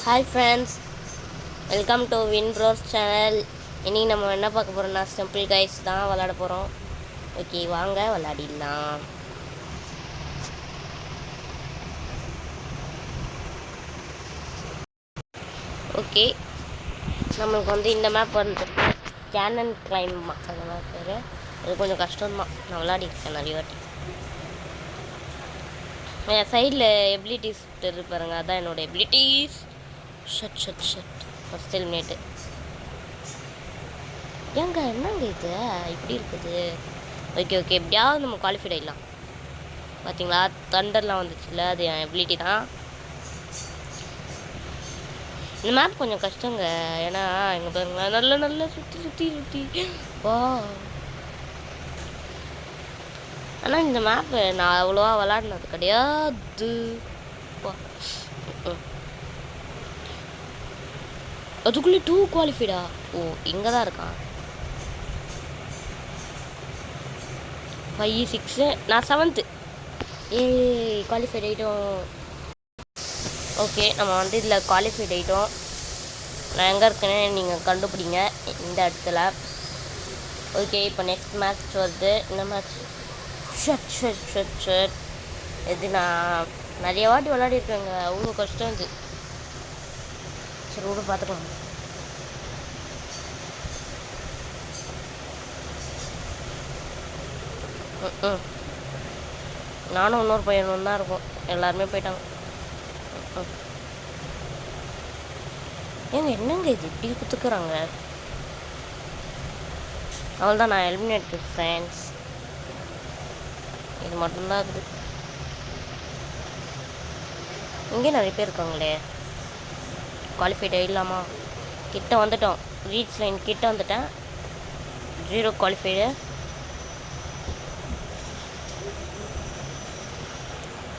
Hi friends, welcome to win bros channel. இன்றைக்கி நம்ம என்ன பார்க்க போகிறோம்னா சிம்பிள் கைஸ் தான் விளாட போகிறோம். ஓகே, வாங்க விளாடிடலாம். ஓகே, நம்மளுக்கு இந்த மேப் கேனன் கிளைம் அந்த மேப் பேர். அது கொஞ்சம் கஷ்டம்தான். நான் விளாடிருக்கேன் நிறைய வாட்டி. என் சைடில் எபிலிட்டிஸ் இருப்பாருங்க, அதான் என்னோடய எபிலிட்டிஸ். Shut first helmet. ஏங்க என்னங்க இது இப்படி இருக்குது? ஓகே எப்படியாவது நம்ம குவாலிஃபைட் ஆகிடலாம். பார்த்தீங்களா, தண்டர்லாம் வந்துச்சுல்ல, அது என் எபிலிட்டி தான். இந்த மேப் கொஞ்சம் கஷ்டங்க, ஏன்னா எங்கே பாருங்களா நல்லா சுற்றி வா. ஆனால் இந்த மேப்பு நான் அவ்வளோவா விளாடினது கிடையாது. அதுக்குள்ளே 2 குவாலிஃபைடா? ஓ, இங்கே தான் இருக்கான். 5 6 நான் 7th. குவாலிஃபைட் ஆகிட்டோம். ஓகே, நம்ம இதில் குவாலிஃபைட் ஆகிட்டோம். நான் எங்கே இருக்கேன்னு நீங்கள் கண்டுபிடிங்க இந்த இடத்துல. ஓகே, இப்போ நெக்ஸ்ட் மேட்ச் வருது. இந்த மேட்ச் ஷட் இது நான் நிறைய வாட்டி விளையாடிருக்கேங்க. அவ்வளோ கஷ்டம் இது. சரி விட பார்த்துக்கலாம். நானும் இன்னொரு பையனும் தான் இருக்கும். எல்லாருமே போயிட்டாங்க. ஏங்க என்னங்க இது இப்படி குத்துக்குறாங்க? அவள்தான் நான் எலிமினேட் ஃப்ரெண்ட்ஸ். இது மட்டும்தான் இருக்குது. இங்கே நிறைய பேர் இருக்காங்களே. குவாலிஃபைட் ஆகிடலாமா? கிட்ட வந்துட்டோம். ரீச் லைன் கிட்ட வந்துட்டேன். 0 குவாலிஃபைடு.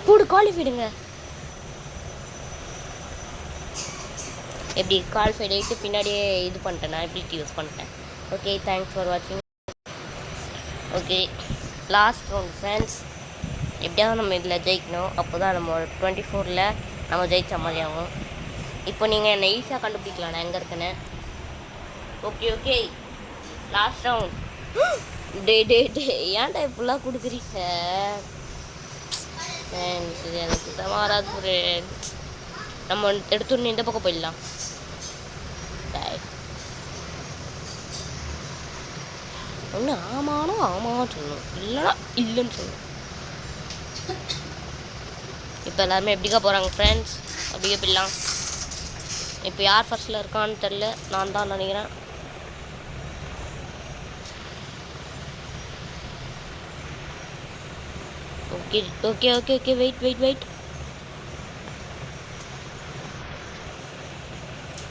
கூட குவாலிஃபைடுங்க. எப்படி குவாலிஃபைட் ஆகிட்டு பின்னாடியே இது பண்ணிட்டேன், நான் எபிலிட்டி யூஸ் பண்ணிட்டேன். ஓகே, தேங்க்ஸ் ஃபார் வாட்சிங். Okay, last round friends. எப்படியாவது நம்ம இதில் ஜெயிக்கணும். அப்போ தான் நம்ம 24ல் நம்ம ஜெயித்த மாதிரி ஆகும். இப்போ நீங்கள் என்னை ஈஸியாக கண்டுபிடிக்கலாம் நான் எங்கே இருக்கேன்னு. Okay last round. டே ஏன்டா இப்படிலாம் கொடுக்குறீங்க? இது எனக்கு தான் வராது. ஒரு நம்ம எடுத்துன்னு இந்த பக்கம் போயிடலாம். ஒன்று ஆமான்னு சொல்லணும், இல்லைனா இல்லைன்னு சொல்லணும். இப்போ எல்லாருமே எப்படிக்கா போகிறாங்க ஃப்ரெண்ட்ஸ்? அப்படியே போயிடலாம். இப்போ யார் ஃபஸ்ட்டில் இருக்கான்னு தெரில. நான் தான் நினைக்கிறேன். Okay wait.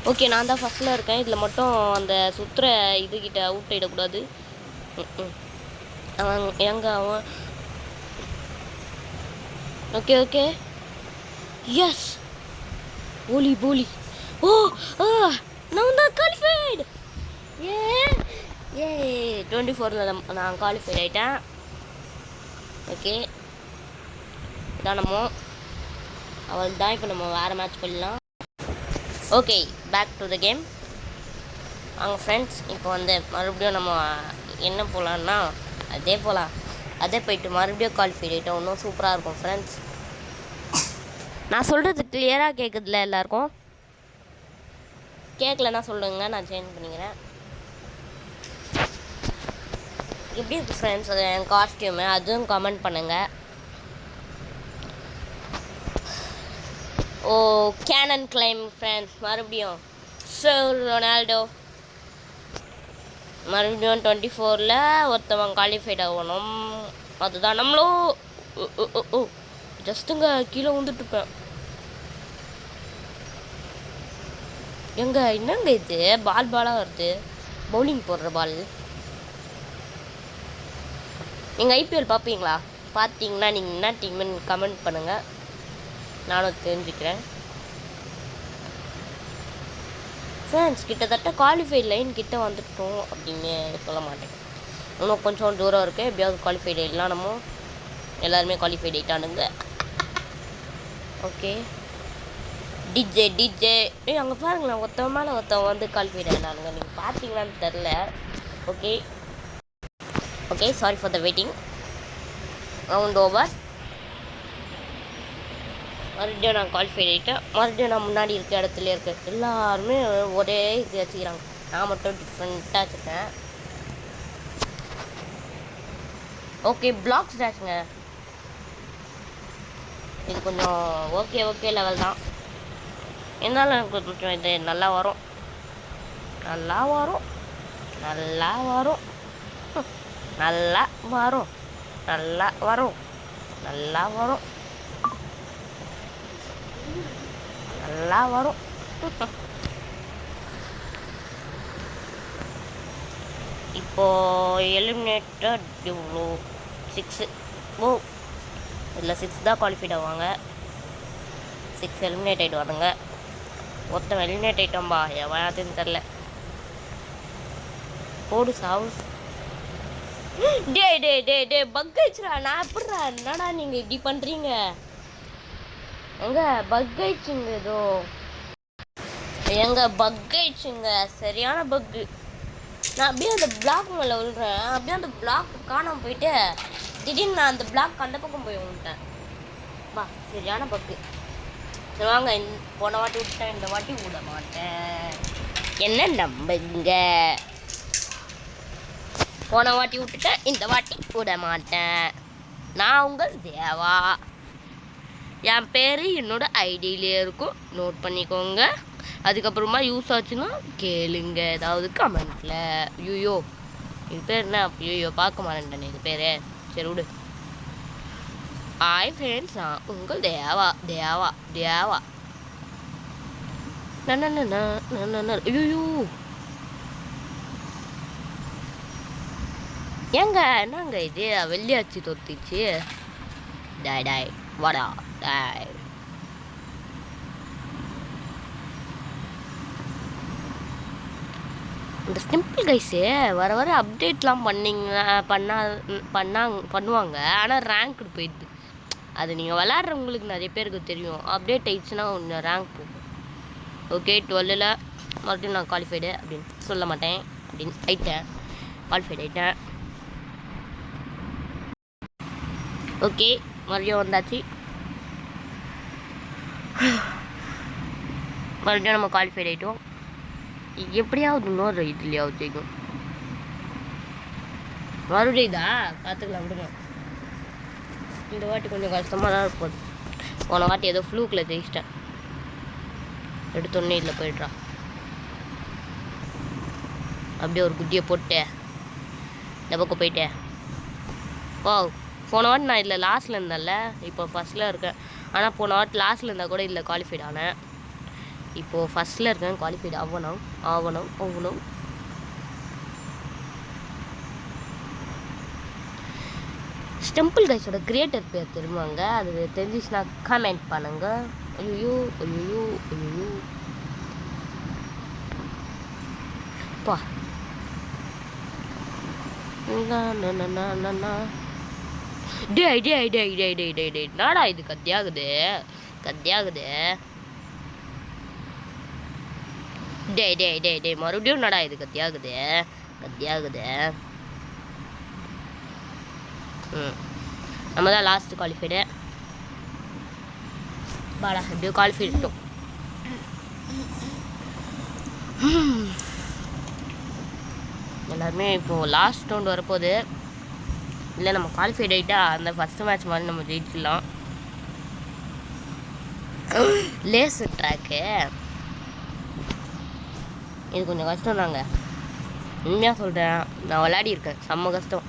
ஓகே, நான் தான் ஃபஸ்ட்டில் இருக்கேன். இதில் மட்டும் அந்த சுற்றுற இதுகிட்ட அவுட் ஆகிடக்கூடாது. அவன் எங்க அவன்? Okay yes. போலி. ஓ நான் தான் குவாலிஃபைடு. ஏ 24ல் நான் குவாலிஃபைட் ஆகிட்டேன். ஓகே, இதான் நம்ம அவள் தான். இப்போ நம்ம வேறு மேட்ச் பண்ணலாம். Okay, back to the game. வாங்க ஃப்ரெண்ட்ஸ், இப்போ மறுபடியும் நம்ம என்ன போகலான்னா அதே போயிட்டு மறுபடியும் குவாலிஃபைட் ஆகிட்டோம். இன்னும் சூப்பராக இருக்கும் ஃப்ரெண்ட்ஸ். நான் சொல்கிறது கிளியராக கேட்குதுல எல்லாருக்கும்? கேட்கலன்னா சொல்லுங்க, நான் சேஞ்ச் பண்ணிக்கிறேன். எப்படி இருக்குது ஃப்ரெண்ட்ஸ் அது என் காஸ்டியூமு? அதுவும் கமெண்ட் பண்ணுங்கள். ஓ, கேனன் கிளைம் ஃப்ரெண்ட்ஸ். மறுபடியும் ரொனால்டோ மறுபடியும் 24ல் ஒருத்தவன் குவாலிஃபைட் ஆகணும். அதுதான் நம்மளும். ஜஸ்ட்டுங்க கீழே வந்துட்டுருப்பேன். என்னங்க இது பாலாக வருது? பவுலிங் போடுற பால். நீங்கள் ஐபிஎல் பார்ப்பீங்களா? பார்த்தீங்கன்னா நீங்கள் என்ன டீம்னு கமெண்ட் பண்ணுங்கள், நானும் தெரிஞ்சுக்கிறேன். ஃப்ரெண்ட்ஸ், கிட்டத்தட்ட குவாலிஃபைட் லைன் கிட்ட வந்துட்டோம் அப்படின்னு சொல்ல மாட்டேன். இன்னும் கொஞ்சம் தூரம் இருக்குது. எப்படியாவது குவாலிஃபைட் ஆகிடலாம். நம்ம எல்லாருமே குவாலிஃபைட் ஆகிட்டானுங்க. ஓகே, டிஜே அங்கே பாருங்களேன், ஒருத்தவன் மேலே ஒருத்தவன் வந்து குவாலிஃபைட் ஆனானுங்க. நீங்கள் பார்த்தீங்களான்னு தெரில. Okay okay, sorry for the waiting. Round over. மறுபடியும் நான் குவாலிஃபைட் ஆகிட்டேன். மறுபடியும் நான் முன்னாடி இருக்க இடத்துல இருக்கேன். எல்லாருமே ஒரே இது வச்சுக்கிறாங்க, நான் மட்டும் டிஃப்ரெண்ட்டாக வச்சுருக்கேன். ஓகே, பிளாக்ஸ் டேஷுங்க. இது கொஞ்சம் ஓகே லெவல் தான். என்னால் எனக்கு கொஞ்சம் இது நல்லா வரும் நல்லா வரும் நல்லா வரும் நல்லா வரும் நல்லா வரும் நல்லா வரும் நல்லா வரும். இப்போது எலிமினேட்டட் இவ்வளோ 6. ஓ, இதில் 6 தான் குவாலிஃபைட் ஆவாங்க. 6 எலிமினேட் ஆகிடுவானுங்க. ஒருத்தன் எலிமினேட் ஆகிட்டோம்பா, எவனாத்துன்னு தெரில. போடு சாவு. டே பக் ஆயிடுச்சுடா. நான் எப்படிடா, என்னடா நீங்கள் இப்படி பண்ணுறீங்க? எங்க பக் ஆயிடுச்சுங்க, ஏதோ எங்க பக் ஆயிடுச்சுங்க, சரியான பக்கு. நான் அப்படியே அந்த பிளாக் மேலே விழுறேன், அப்படியே அந்த பிளாக் காணாமல் போயிட்டு திடீர்னு நான் அந்த பிளாக் அந்த பக்கம் போய் விழுந்துட்டேன். பா, சரியான பக்கு. சரி வாங்க, போன வாட்டி விட்டேன், இந்த வாட்டி விட மாட்டேன். என்ன நம்புங்க, போன வாட்டி விட்டுட்டேன், இந்த வாட்டி விட மாட்டேன். நான் உங்கள் தேவா. என் பேர் என்னோட ஐடியிலே இருக்கும், நோட் பண்ணிக்கோங்க. அதுக்கப்புறமா யூஸ் ஆச்சுன்னா கேளுங்க ஏதாவது கமெண்ட்டில். ஐயோ, இது பேர் என்ன? ஐயோ, பார்க்க மாட்டேன் இது பேர். சரி விடு. ஹாய் ஃப்ரெண்ட்ஸ், நான் உங்கள் தேவா தேவா தேவா. ஐயோ, ஏங்க என்னங்க இது வெள்ளியாச்சு தொத்திச்சு. டாய் வாடா டாய். இந்த சிம்பிள் கைஸு வர வர அப்டேட்லாம் பண்ணுவாங்க. ஆனால் ரேங்க்கு போயிடுது. அது நீங்கள் விளாட்றவங்களுக்கு நிறைய பேருக்கு தெரியும். அப்டேட் ஆயிடுச்சுன்னா ஒன்று ரேங்க் போகும். ஓகே, 12ல் மறுபடியும் நான் குவாலிஃபைடு அப்படின்னு சொல்ல மாட்டேன், அப்படின்னு ஆயிட்டேன். குவாலிஃபைட் ஆகிட்டேன். ஓகே, மறுபடியும் வந்தாச்சு. மறுபடியும் நம்ம குவாலிஃபைட் ஆகிட்டோம். எப்படியாவது இன்னொரு இதுலையாவது ஜெயிக்கும். மறுபடியும் தான் பார்த்துக்கலாம், விடுங்க. இந்த வாட்டி கொஞ்சம் கஷ்டமாக தான் இருக்கும். போன வாட்டி ஏதோ ஃப்ளூக்கில் ஜெயிச்சிட்டேன். எடுத்தோடனே இதில் போய்ட்றான். அப்படியே ஒரு குட்டியை போட்டு இந்த பக்கம் போயிட்டேன். ஓ, போன வாட்டி நான் இதில் லாஸ்ட்டில் இருந்தேன்ல, இப்போ ஃபஸ்ட்டில் இருக்கேன். ஆனால் போன வாட்டி லாஸ்ட்டில் இருந்தால் கூட இதில் குவாலிஃபைட் ஆனேன். இப்போது ஃபஸ்ட்டில் இருக்கேன், குவாலிஃபைட் ஆகணும். ஸ்டெம்பிள் கைஸோட கிரியேட்டர் பேர் தெரியுமாங்க? அது தெரிஞ்சிச்சுன்னா கமெண்ட் பண்ணுங்க. ஐயோ பா, டே நாடா இது கத்தியாகுது. டே மறுபடியும் நடா இது கத்தியாகுது. நம்ம தான் லாஸ்ட் குவாலிஃபைடு. பாடா, எப்படியோ குவாலிஃபைட்டோம். எல்லாருமே இப்போது லாஸ்ட் ரவுண்ட் வரப்போகுது. இல்லை, நம்ம குவாலிஃபைட் ஆகிட்டா அந்த ஃபஸ்ட்டு மேட்ச் மாதிரி நம்ம ஜெயிச்சிடலாம். லேசர் ட்ராக்கு இது கொஞ்சம் கஷ்டம் தாங்க, உண்மையாக சொல்கிறேன். நான் விளையாடியிருக்கேன், செம்ம கஷ்டம்.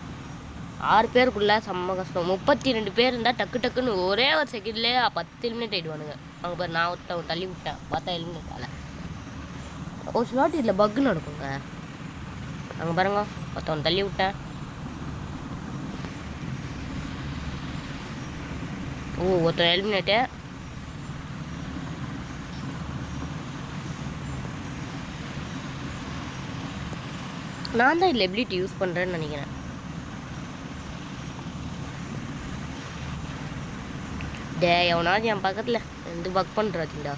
6 பேருக்குள்ளே செம்ம கஷ்டம். 32 பேர் இருந்தால் டக்குன்னு ஒரே ஒரு செகண்ட்லேயே 10 எலிமினேட் ஆகிடுவானுங்க. அங்கே பாரு, நான் ஒருத்தவன் தள்ளி விட்டேன், பார்த்தா எலிமினேட் ஆகலை. ஒரு சில வாட்டி இதில் பக்கு நடக்குங்க. அங்கே பாருங்க, ஒருத்தவன் தள்ளி விட்டேன். ஓ, ஒருத்தன் எலிமினேட்டு. நான் தான் இதில் எபிலிட்டி யூஸ் பண்ணுறேன்னு நினைக்கிறேன். டே, எவனாவது என் பக்கத்தில் எந்த பக் பண்ணுறாச்சுண்டா.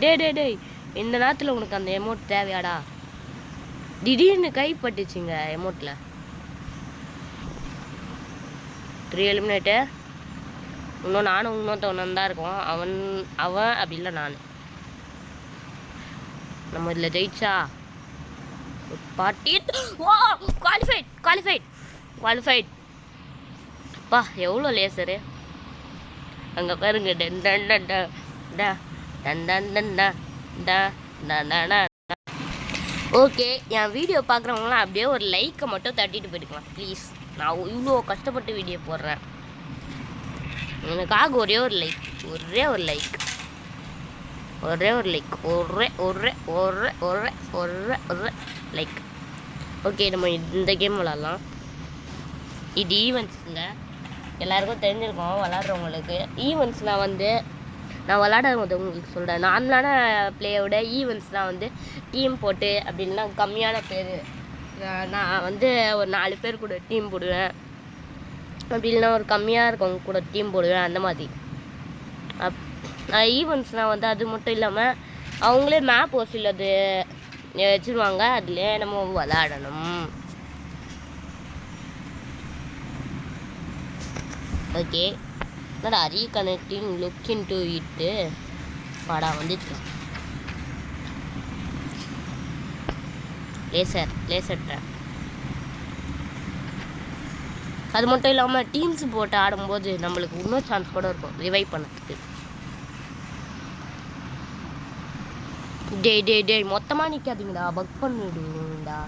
டேய் இந்த நேரத்தில் உனக்கு அந்த எமௌண்ட் தேவையாடா? திடீர்னு கைப்பட்டுச்சுங்க எமௌண்ட்டில். 3 எலிமினேட்டு. இன்னும் நானும் இன்னொருத்தவன் தான் இருக்கோம். அவன் அப்படி இல்லை நான். நம்ம இதில் ஜெயிச்சா பாட்டி குவாலிஃபைட். பா எவ்வளோ லேசரு அங்கே பாருங்க. ஓகே, என் வீடியோ பார்க்குறவங்களாம் அப்படியே ஒரு லைக்கை மட்டும் தட்டிட்டு போயிடுக்கலாம் ப்ளீஸ். நான் இவ்வளோ கஷ்டப்பட்டு வீடியோ போடுறேன். எனக்காக ஒரே ஒரு லைக். லைக். ஓகே, நம்ம இந்த கேம் விளாட்லாம். இது ஈவெண்ட்ஸுங்க, எல்லாருக்கும் தெரிஞ்சிருக்கோம் விளாட்றவங்களுக்கு. ஈவெண்ட்ஸ்னால் வந்து நான் விளாடாதவங்க உங்களுக்கு சொல்கிறேன். நார்மலான பிளேயோட ஈவெண்ட்ஸ்லாம் வந்து டீம் போட்டு அப்படின்னா கம்மியான பேர். நான் வந்து ஒரு 4 பேர் கூட டீம் போடுவேன். அப்படி இல்லைனா ஒரு கம்மியாக இருக்கவங்க கூட டீம் போடுவேன். அந்த மாதிரி ஈவெண்ட்ஸ்னால் வந்து அது மட்டும் இல்லாமல் அவங்களே மேப் ஒரு சிலது வச்சுருவாங்க. அதுலேயே நம்ம விளாடணும். ஓகே, என்னடா ரீகனெக்டிங் லுக் இன்டு இட்டு பாடா வந்துச்சு. Laser drop. அது மட்டும் இல்லாமல் டீம்ஸ் போட்டு ஆடும்போது நம்மளுக்கு இன்னும் சான்ஸ் கூட இருக்கும் ரிவைவ் பண்ணதுக்கு. டேய் மொத்தமாக நிற்காதீங்கடா, பக் பண்ணிடுங்கடா.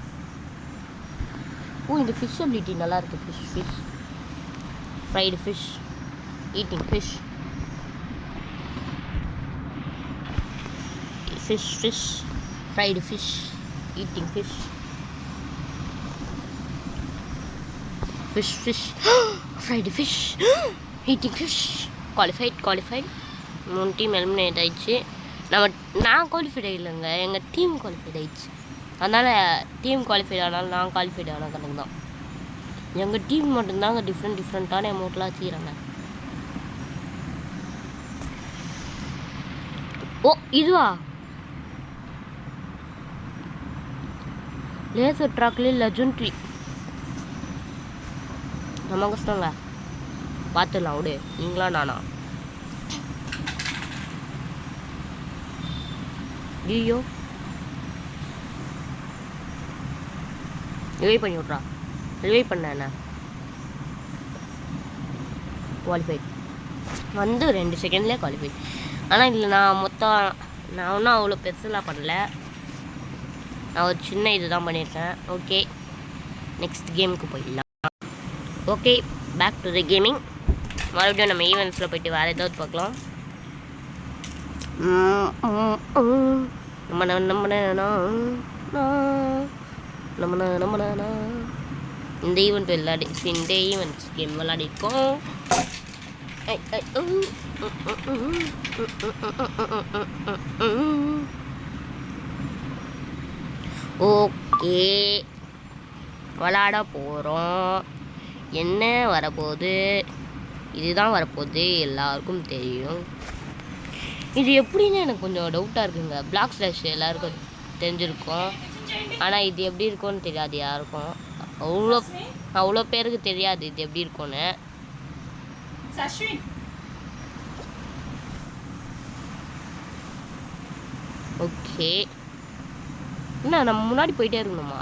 இந்த ஃபிஷ் அபிலிட்டி நல்லா இருக்கு. Fish fried fish, eating fish fried fish, eating fish fried fish, eating fish. Qualified. 3 team eliminate ஆயிடுச்சு. நான் குவாலிஃபைட் ஆகிடலைங்க, எங்கள் டீம் குவாலிஃபைட் ஆயிடுச்சு. அதனால் டீம் குவாலிஃபைட் ஆனாலும் நான் குவாலிஃபைட் ஆன கணக்கு தான். எங்கள் டீம் மட்டும்தாங்க டிஃப்ரெண்ட்டான அமௌண்ட்லாம் வச்சுக்கிறாங்க. இதுவா லேசர் ட்ராக்லேயே லெஜெண்ட்ரி. நம்ம கஷ்டங்க, பார்த்துடலாம் விடு. நீங்களா நானா? ஐயோ ரிவைவ் பண்ணி விட்றா. ரிவைவ் பண்ண குவாலிஃபைட் வந்து 2 செகண்ட்லேயே குவாலிஃபைட். ஆனால் இதில் நான் ஒன்றும் அவ்வளோ பெருசெல்லாம் பண்ணல. நான் ஒரு சின்ன இது தான் பண்ணியிருக்கேன். ஓகே, நெக்ஸ்ட் கேமுக்கு போயிடலாம். Okay, back to the gaming. மறுபடியும் நம்ம ஈவெண்ட்ஸில் போய்ட்டு வேறு ஏதாவது பார்க்கலாம். இந்த ஈவெண்ட் இந்த ஈவெண்ட்ஸ் கேம் விளையாடிருக்கோம். ஓகே, விளாட போகிறோம். என்ன வரப்போகுது? இதுதான் வரப்போகுது, எல்லாருக்கும் தெரியும். இது எப்படின்னு எனக்கு கொஞ்சம் டவுட்டாக இருக்குங்க. பிளாக் ஸ்லாஷ் எல்லாருக்கும் தெரிஞ்சிருக்கும், ஆனால் இது எப்படி இருக்கும்னு தெரியாது யாருக்கும். அவ்வளோ பேருக்கு தெரியாது இது எப்படி இருக்கும்னு. ஓகே, என்ன நம்ம முன்னாடி போயிட்டே இருக்கணுமா?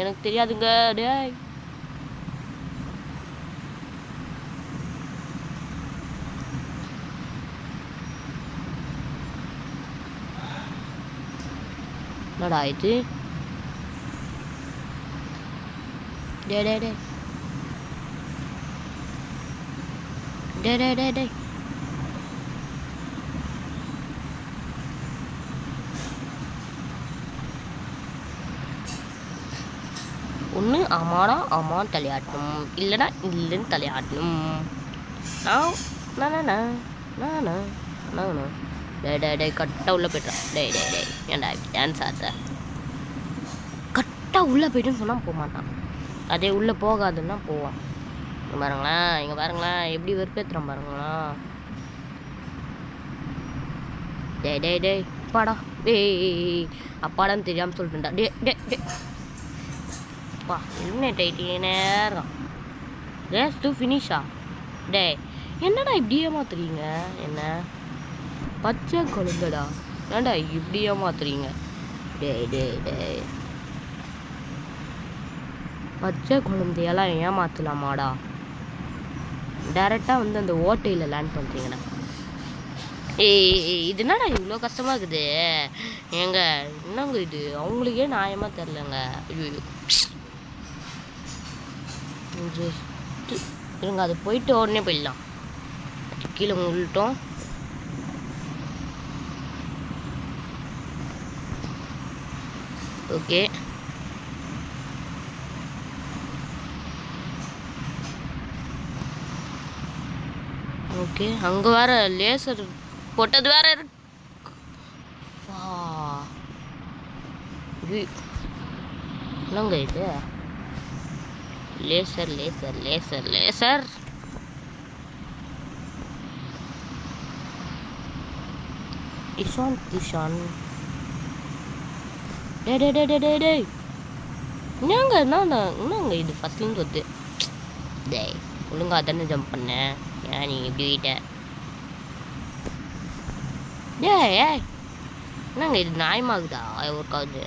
எனக்கு தெரியாதுங்க. டேய் என்னடா இது? டே ஒன்று ஆமான்னு தலையாட்டணும், இல்லைனா இல்லைன்னு தலையாட்டணும். டே கரெக்டாக உள்ளே போய்ட்டான். டே ஏன்டா டான்ஸ் ஆடுற? கரெக்டாக உள்ளே போய்ட்டுன்னு சொன்னால் போக மாட்டான். அதே உள்ளே போகாதுன்னா போவான். இங்கே பாருங்களேன் எப்படி வெறுப்பேற்றுறான் பாருங்களா. டே அப்பாடா ஏய் அப்பாடான்னு தெரியாமல் சொல்லிட்டுண்டா டே டே டே அப்பா எலிமினேட் ஆகிட்டே நேரம் ரேஸ் டூ ஃபினிஷா டே என்னடா இப்படி ஏமாத்துறீங்க என்ன பச்சை குழந்தைடா ஏன்டா இப்படி ஏமாத்துறீங்க டே டே டே பச்சை குழந்தையெல்லாம் ஏமாத்தலாமாடா டேரெக்டாக வந்து அந்த ஓட்டையில் லேண்ட் பண்ணுறீங்கண்ணா ஏய் இது என்னடா இவ்வளோ கஷ்டமாக இருக்குது ஏங்க என்னங்க இது அவங்களுக்கே நியாயமாக தெரிலங்க ஐயோ இருங்க அது போயிட்டு உடனே போயிடலாம் கீழே முள்ளிட்டோம் ஓகே ஓகே அங்கே வேற லேசர் போட்டது வேற என்னங்க இது laser laser laser laser Ishan Kishan டே டே டே டே டே டே என்னங்க என்னங்க இது ஃபஸ்ட்லேருந்து வருது டே ஒழுங்காக தானே ஜம்ப் பண்ணேன் ஏன் நீ இப்படி வீட்ட டே ஏய் என்னங்க இது நியாயமாகுதா ஒர்க்காகுது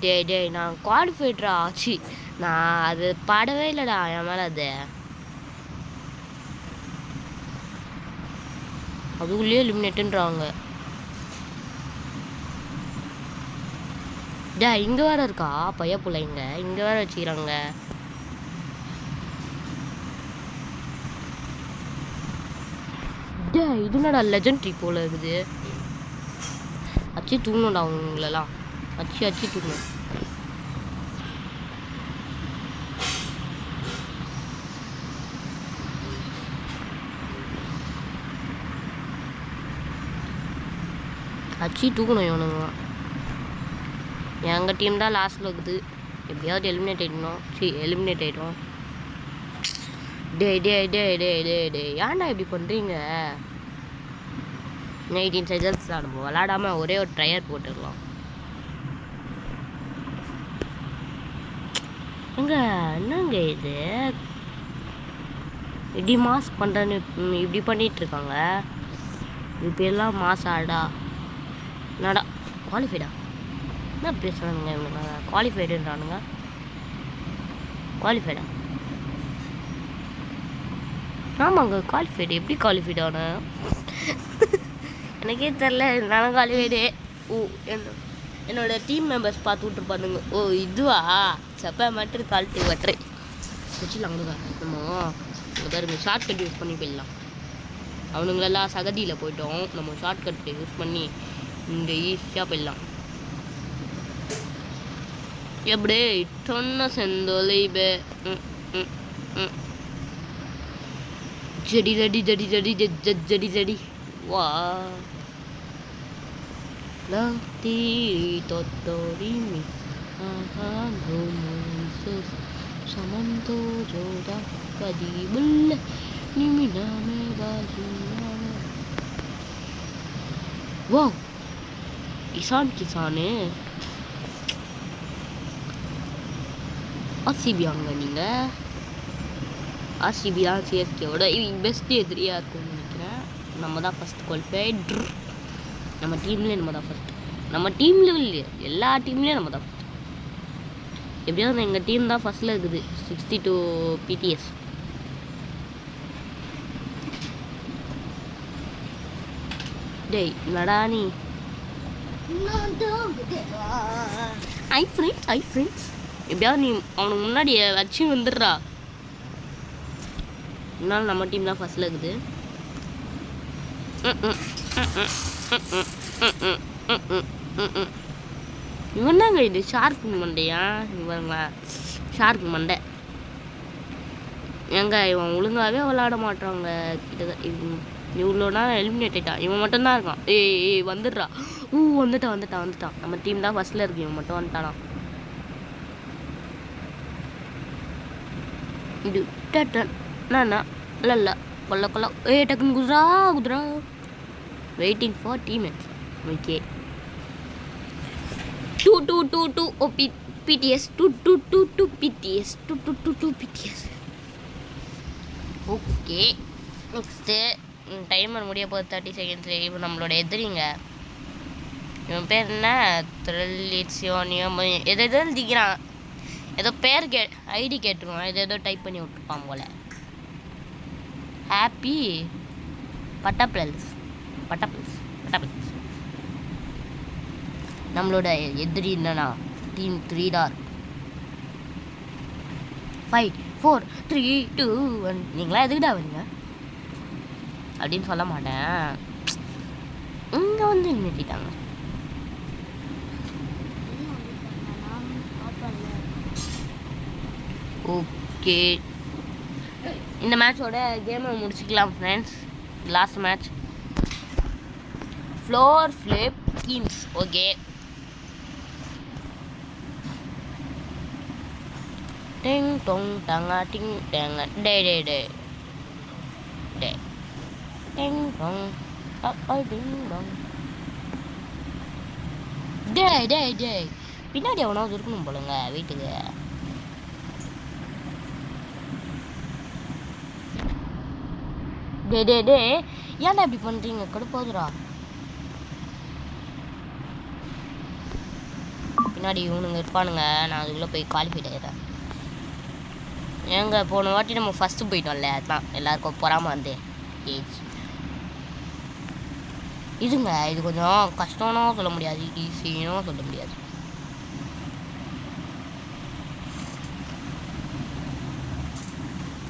டே டே நான் குவாலிஃபைட்ரா ஆச்சு நான் அது பாடவே இல்லைடா என் மேலே அதுக்குள்ளேயே எலிமினேட்டுன்றாங்க டே இங்கே வேற இருக்கா பைய பிள்ளைங்க இங்கே வேற வச்சுக்கிறாங்க டே இது என்னடா லெஜெண்ட்ரி போல இருக்குது அச்சு தூங்கணும்டா அவங்களெல்லாம் அச்சு தூக்கணும் அச்சு தூக்கணும் இவனுங்க எங்கள் டீம் தான் லாஸ்ட்டில் இருக்குது எப்படியாவது எலிமினேட் ஆகிட்டோம் டே டே டே டே டே டே ஏன்டா இப்படி பண்ணுறீங்க 18 செகண்ட்ஸ் ஆடுவோம் விளாடாமல் ஒரே ஒரு ட்ரையர் போட்டுடலாம் என்னங்க இது இப்படி மாஸ் பண்ணுறேன்னு இப்படி பண்ணிகிட்ருக்காங்க இப்போ எல்லாம் மாஸ் ஆடா நடா குவாலிஃபைடா என்ன பேசுகிறானுங்க இவனுங்க குவாலிஃபைடுன்றானுங்க குவாலிஃபைடா ஆமாங்க குவாலிஃபைடு எப்படி குவாலிஃபைடு ஆன எனக்கே தெரில நானும் குவாலிஃபைடு என்னோட டீம் மெம்பர்ஸ் பார்த்து விட்ருப்பானுங்க ஓ இதுவா செப்ப மட்டும் கால்ட்டு வட்டுரு வச்சுலாங்க நம்ம இங்கே பாருங்க ஷார்ட் கட் யூஸ் பண்ணி போயிடலாம் அவனுங்களெல்லாம் சகதியில் போயிட்டோம் நம்ம ஷார்ட் கட் யூஸ் பண்ணி இங்கே ஈஸியாக போயிடலாம் எப்படி சொன்ன செந்தோலைபே ஜடி ஜடி ஜடி ஜடி ஜடி ஜடி வா லத்தி தொத்தோரிமி சமந்தோ ஜோடா பதிபுல்ல நிமிடாமே பாஜுனாமே வா இசான் கிசானு ஆர்சிபி வாங்க நீங்கள் ஆர்சிபி தான் சிஎஸ்கேவோட பெஸ்ட் எதிரியாக இருக்கும்னு நினைக்கிறேன் நம்ம தான் ஃபஸ்ட் குவாலிஃபைட் நம்ம டீம்லேயே நம்ம தான் ஃபஸ்ட் நம்ம டீம்லேயும் இல்லையா எல்லா டீம்லேயும் நம்ம தான் ஃபஸ்ட் எப்படியாவது எங்கள் டீம் தான் ஃபஸ்ட்டில் இருக்குது 62 பிடிஎஸ் டேய் நடானி ஐ ஃப்ரெண்ட்ஸ் எப்படியாவது நீ அவனுக்கு முன்னாடி வச்சு வந்துடுறா இருந்தாலும் நம்ம டீம் தான் ஃபஸ்ட்டில் இருக்குது இவன் தாங்க இது ஷார்க் மண்டையா இவங்க ஷார்க் மண்டை ஏங்க இவன் ஒழுங்காகவே விளாட மாட்டாங்க கிட்ட இவ்வளோ நேரம் எலிமினேட் ஆகிட்டான் இவன் மட்டும்தான் இருக்கான் ஏய் வந்துடுறா வந்துட்டான் நம்ம டீம் தான் ஃபஸ்ட்டில் இருக்கு இவன் மட்டும் வந்துட்டானா இது டட்டன் இல்ல கொல்ல கொல்ல டக்குன்னு குதிரா குதிரா வெயிட்டிங் ஃபார் டீம்மேட்ஸ். ஓகே 2 ஓ பிடிஎஸ் 2 பிடிஎஸ் 2 பிடிஎஸ். ஓகே நெக்ஸ்ட்டு டைமர் முடிய போகுது 30 செகண்ட்ஸ். இப்போ நம்மளோட எதிரிங்க இவன் பேர் என்ன த்ரில்லிசியோனியம் எதோ எழுதிக்கிறான். ஏதோ பேர் ஐடி கேட்டுருவான். ஏதோ டைப் பண்ணி விட்டுருப்பான் போல். ஹாப்பி பட்டப்பிள்ஸ். நம்மளோட எதிரி என்னன்னா டீம் 3 டார் 5 4 3 2 1. நீங்களா எதுக்கிட்டா வரீங்க அப்படின்னு சொல்ல மாட்டேன். இங்கே வந்து நிறுத்திட்டாங்க. ஓகே இந்த மேட்சோட கேமை முடிச்சுக்கலாம் friends. Last match floor flip games. Okay டிங் டொங் டங்கா டிங் டங்க டே டே டே டே டிங் டொங் டிங் டொங் டே டே டே. பின்னாடி எவனாவது இருக்கணும் போலுங்க வீட்டுக்கு. டே டே டே ஏன்டா இப்படி பண்ணுறீங்க? கடுப்பாதுரா. பின்னாடி இவனுங்க இருப்பானுங்க. நான் அதுக்குள்ளே போய் குவாலிஃபைட் ஆகிடுறேன். ஏங்க போன வாட்டி நம்ம ஃபஸ்ட்டு போயிட்டோம்ல, அதுதான் எல்லாருக்கும் பொறாமல் வந்து ஏஜ். இதுங்க இது கொஞ்சம் கஷ்டம்னு சொல்ல முடியாது, ஈஸியும் சொல்ல முடியாது.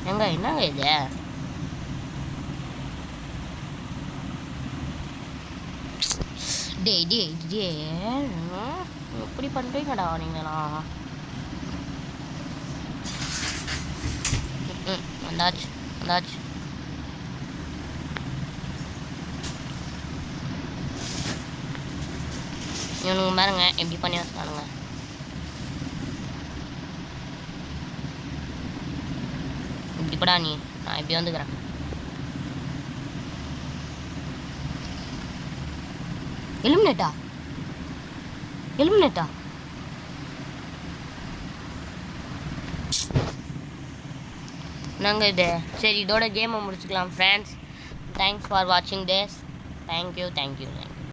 ஏங்க என்னங்க இது? டே டே டே எப்படி பண்ணுறீங்கடா நீங்களா? வந்தாச்சு. இவனுங்க பாருங்க எப்படி பண்ணி வச்சானுங்க. இப்படிப்படா நீ, நான் இப்படி வந்துக்கிறேன். எலிமினேட்டா நாங்கள் இது சரி இதோட கேமை முடிச்சுக்கலாம் ஃப்ரெண்ட்ஸ். தேங்க்ஸ் ஃபார் வாட்சிங் திஸ். தேங்க்யூ.